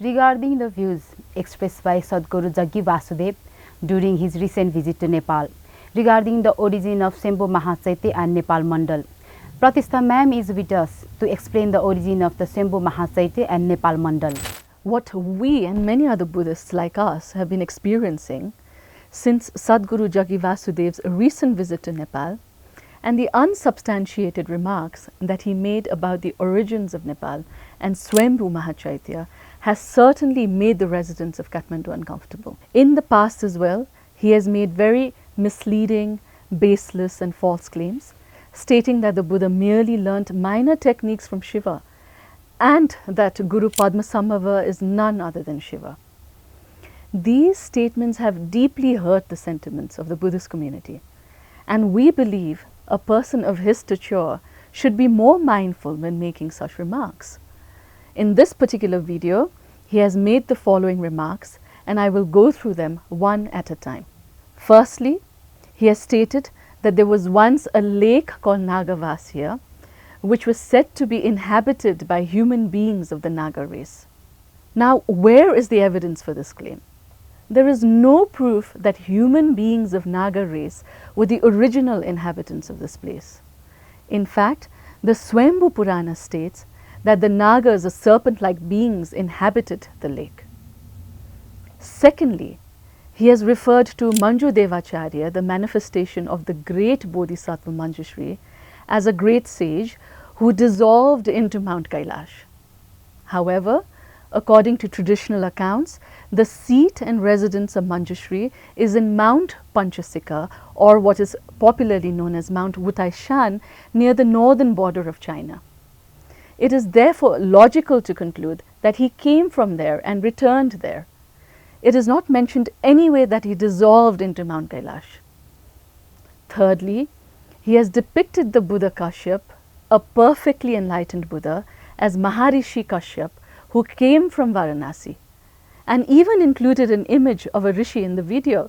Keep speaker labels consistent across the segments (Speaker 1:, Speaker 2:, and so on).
Speaker 1: regarding the views expressed by Sadhguru Jaggi Vasudev during his recent visit to Nepal regarding the origin of Swayambhu Mahachaitya and Nepal Mandal. Pratistha ma'am is with us to explain the origin of the Swayambhu Mahachaitya and Nepal Mandal.
Speaker 2: What we and many other Buddhists like us have been experiencing since Sadhguru Jaggi Vasudev's recent visit to Nepal and the unsubstantiated remarks that he made about the origins of Nepal and Swayambhu Mahachaitya has certainly made the residents of Kathmandu uncomfortable. In the past as well, he has made very misleading, baseless and false claims, stating that the Buddha merely learnt minor techniques from Shiva and that Guru Padmasambhava is none other than Shiva. These statements have deeply hurt the sentiments of the Buddhist community, and we believe a person of his stature should be more mindful when making such remarks. In this particular video, he has made the following remarks, and I will go through them one at a time. Firstly, he has stated that there was once a lake called Nagavasya, which was said to be inhabited by human beings of the Naga race. Now, where is the evidence for this claim? There is no proof that human beings of Naga race were the original inhabitants of this place. In fact, the Swayambhu Purana states that the Nagas, or serpent-like beings, inhabited the lake. Secondly, he has referred to Manju Devacharya, the manifestation of the great Bodhisattva Manjushri, as a great sage who dissolved into Mount Kailash. However, according to traditional accounts, the seat and residence of Manjushri is in Mount Panchasika, or what is popularly known as Mount Wutaishan, near the northern border of China. It is therefore logical to conclude that he came from there and returned there. It is not mentioned anywhere that he dissolved into Mount Kailash. Thirdly, he has depicted the Buddha Kashyap, a perfectly enlightened Buddha, as Maharishi Kashyap, who came from Varanasi, and even included an image of a rishi in the video.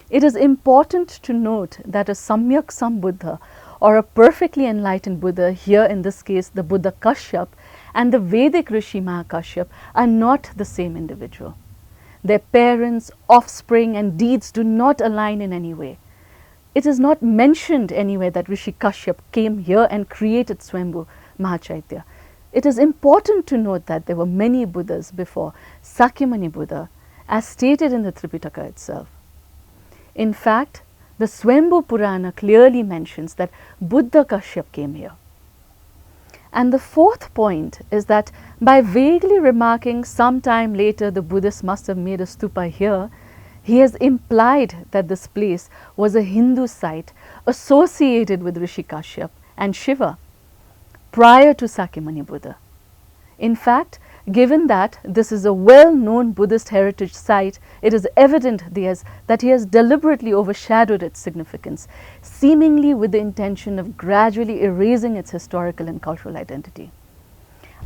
Speaker 2: It is important to note that a Samyak Sambuddha, or a perfectly enlightened Buddha, here in this case the Buddha Kashyap, and the Vedic rishi Mahakashyap are not the same individual. Their parents, offspring and deeds do not align in any way. It is not mentioned anywhere that Rishi Kashyap came here and created Swayambhu Mahachaitya. It is important to note that there were many Buddhas before Sakyamuni Buddha, as stated in the Tripitaka itself. In fact, the Swayambhu Purana clearly mentions that Buddha Kashyap came here. And the fourth point is that by vaguely remarking sometime later the Buddhists must have made a stupa here, he has implied that this place was a Hindu site associated with Rishi Kashyap and Shiva prior to Sakyamuni Buddha. In fact, given that this is a well-known Buddhist heritage site, it is evident that he has deliberately overshadowed its significance, seemingly with the intention of gradually erasing its historical and cultural identity.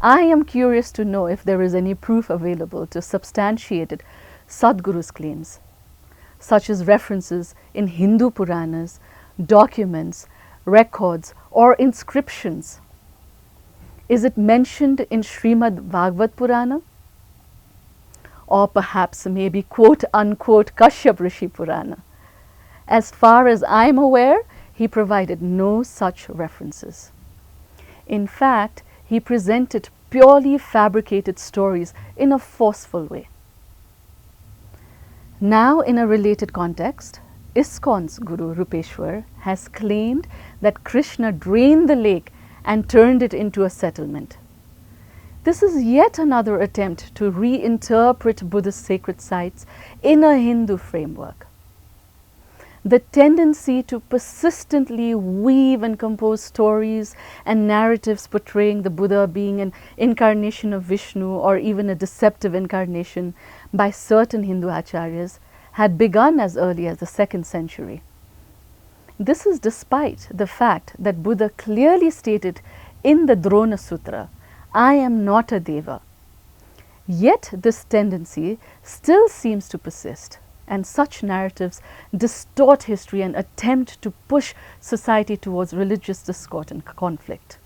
Speaker 2: I am curious to know if there is any proof available to substantiate Sadhguru's claims, such as references in Hindu Puranas, documents, records or inscriptions. Is it mentioned in Srimad Bhagavad Purana? Or perhaps maybe quote unquote Kashyap Rishi Purana? As far as I am aware, he provided no such references. In fact, he presented purely fabricated stories in a forceful way. Now, in a related context, ISKCON's Guru Rupeshwar has claimed that Krishna drained the lake and turned it into a settlement. This is yet another attempt to reinterpret Buddhist sacred sites in a Hindu framework. The tendency to persistently weave and compose stories and narratives portraying the Buddha being an incarnation of Vishnu or even a deceptive incarnation by certain Hindu acharyas had begun as early as the 2nd century. This is despite the fact that Buddha clearly stated in the Drona Sutra, "I am not a Deva." Yet this tendency still seems to persist, and such narratives distort history and attempt to push society towards religious discord and conflict.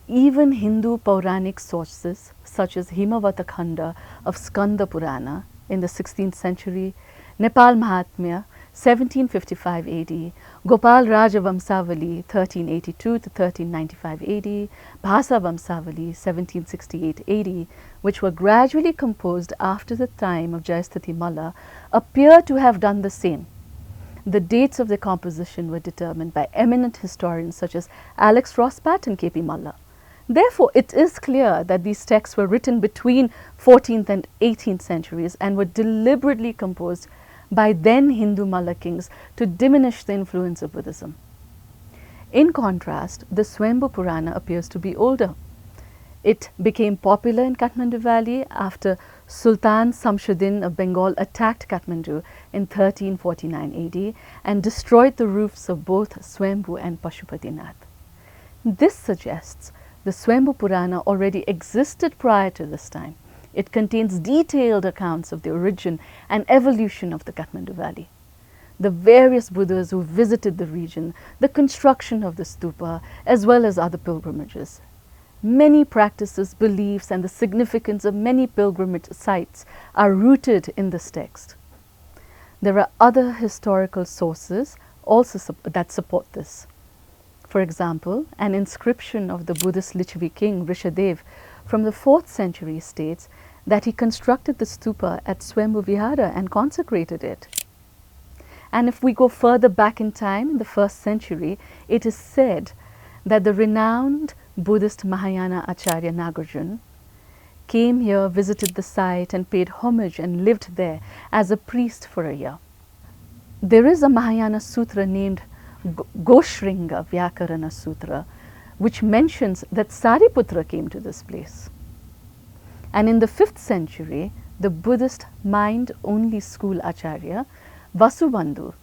Speaker 2: Even Hindu Puranic sources such as Himavata Khanda of Skanda Purana in the 16th century, Nepal Mahatmya 1755 AD, Gopal Raja Vamsavali 1382 to 1395 AD, Bhasa Vamsavali 1768 AD, which were gradually composed after the time of Jayasthiti Malla, appear to have done the same. The dates of their composition were determined by eminent historians such as Alex Rospat and K.P. Malla. Therefore, it is clear that these texts were written between 14th and 18th centuries and were deliberately composed by then Hindu Malla kings to diminish the influence of Buddhism. In contrast, the Swayambhu Purana appears to be older. It became popular in Kathmandu Valley after Sultan Samshuddin of Bengal attacked Kathmandu in 1349 AD and destroyed the roofs of both Swayambhu and Pashupatinath. This suggests the Swayambhu Purana already existed prior to this time. It contains detailed accounts of the origin and evolution of the Kathmandu Valley, the various Buddhas who visited the region, the construction of the stupa, as well as other pilgrimages. Many practices, beliefs, and the significance of many pilgrimage sites are rooted in this text. There are other historical sources also that support this. For example, an inscription of the Buddhist Lichavi king Rishadev from the 4th century states that he constructed the stupa at Swayambhu Vihara and consecrated it. And if we go further back in time, in the 1st century, it is said that the renowned Buddhist Mahayana Acharya Nagarjuna came here, visited the site and paid homage and lived there as a priest for a year. There is a Mahayana sutra named Goshringa Vyakarana Sutra, which mentions that Sariputra came to this place. And in the 5th century, the Buddhist mind-only school Acharya, Vasubandhu,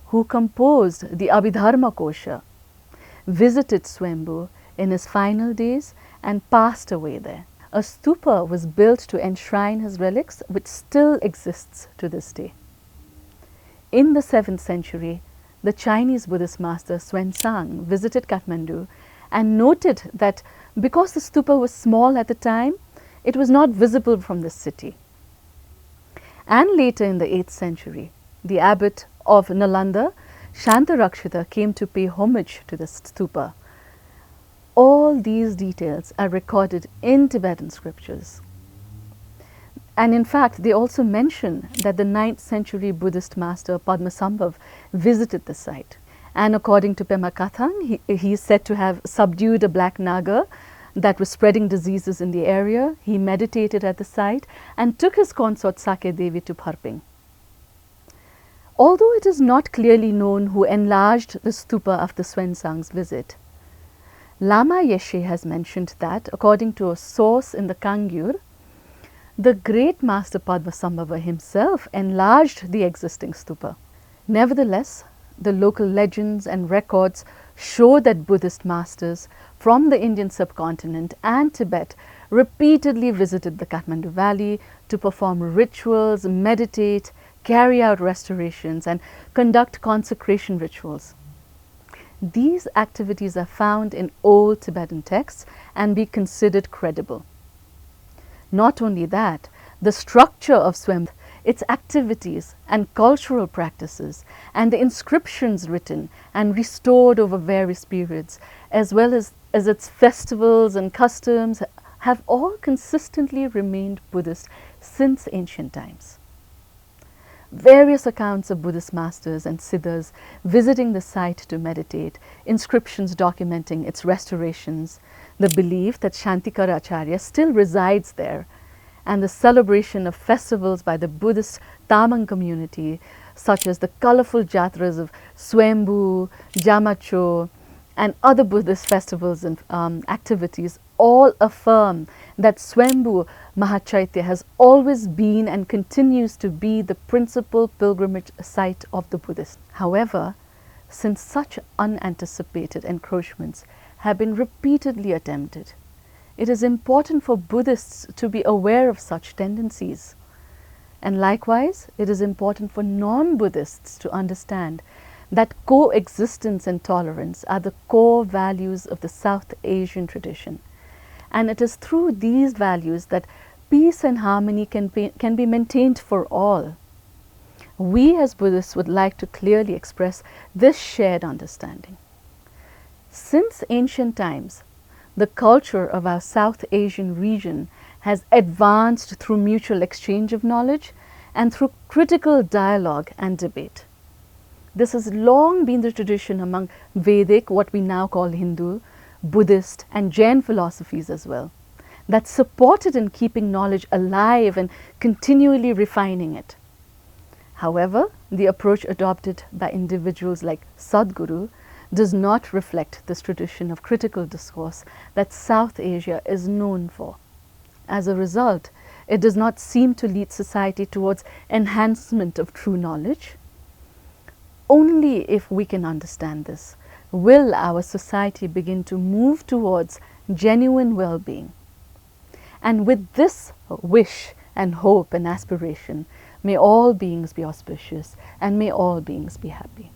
Speaker 2: who composed the Abhidharma Kosha, visited Swayambhu in his final days and passed away there. A stupa was built to enshrine his relics, which still exists to this day. In the 7th century, the Chinese Buddhist master Xuanzang visited Kathmandu and noted that because the stupa was small at the time, it was not visible from the city. And later in the 8th century, the abbot of Nalanda, Shantarakshita, came to pay homage to the stupa. All these details are recorded in Tibetan scriptures. And in fact, they also mention that the 9th century Buddhist master Padmasambhav visited the site. And according to Pema Kathang, he is said to have subdued a black naga that was spreading diseases in the area. He meditated at the site and took his consort Sakya Devi to Pharping. Although it is not clearly known who enlarged the stupa after Xuanzang's visit, Lama Yeshe has mentioned that, according to a source in the Kangyur, the great master Padmasambhava himself enlarged the existing stupa. Nevertheless, the local legends and records show that Buddhist masters from the Indian subcontinent and Tibet repeatedly visited the Kathmandu Valley to perform rituals, meditate, carry out restorations, and conduct consecration rituals. These activities are found in old Tibetan texts and be considered credible. Not only that, the structure of Swayambhu, its activities and cultural practices, and the inscriptions written and restored over various periods, as well as its festivals and customs, have all consistently remained Buddhist since ancient times. Various accounts of Buddhist masters and siddhas visiting the site to meditate, inscriptions documenting its restorations, the belief that Shantikara Acharya still resides there, and the celebration of festivals by the Buddhist Tamang community, such as the colorful jatras of Swayambhu, Jamacho, and other Buddhist festivals and activities, all affirm that Swayambhu Mahachaitya has always been and continues to be the principal pilgrimage site of the Buddhists. However, since such unanticipated encroachments have been repeatedly attempted, it is important for Buddhists to be aware of such tendencies. And likewise, it is important for non-Buddhists to understand that coexistence and tolerance are the core values of the South Asian tradition, And it is through these values that peace and harmony can be maintained for all. We as Buddhists would like to clearly express this shared understanding. Since ancient times, the culture of our South Asian region has advanced through mutual exchange of knowledge and through critical dialogue and debate. This has long been the tradition among Vedic, what we now call Hindu, Buddhist and Jain philosophies as well, that supported in keeping knowledge alive and continually refining it. However, the approach adopted by individuals like Sadhguru does not reflect this tradition of critical discourse that South Asia is known for. As a result, it does not seem to lead society towards enhancement of true knowledge. Only if we can understand this will our society begin to move towards genuine well-being. And with this wish and hope and aspiration, may all beings be auspicious and may all beings be happy.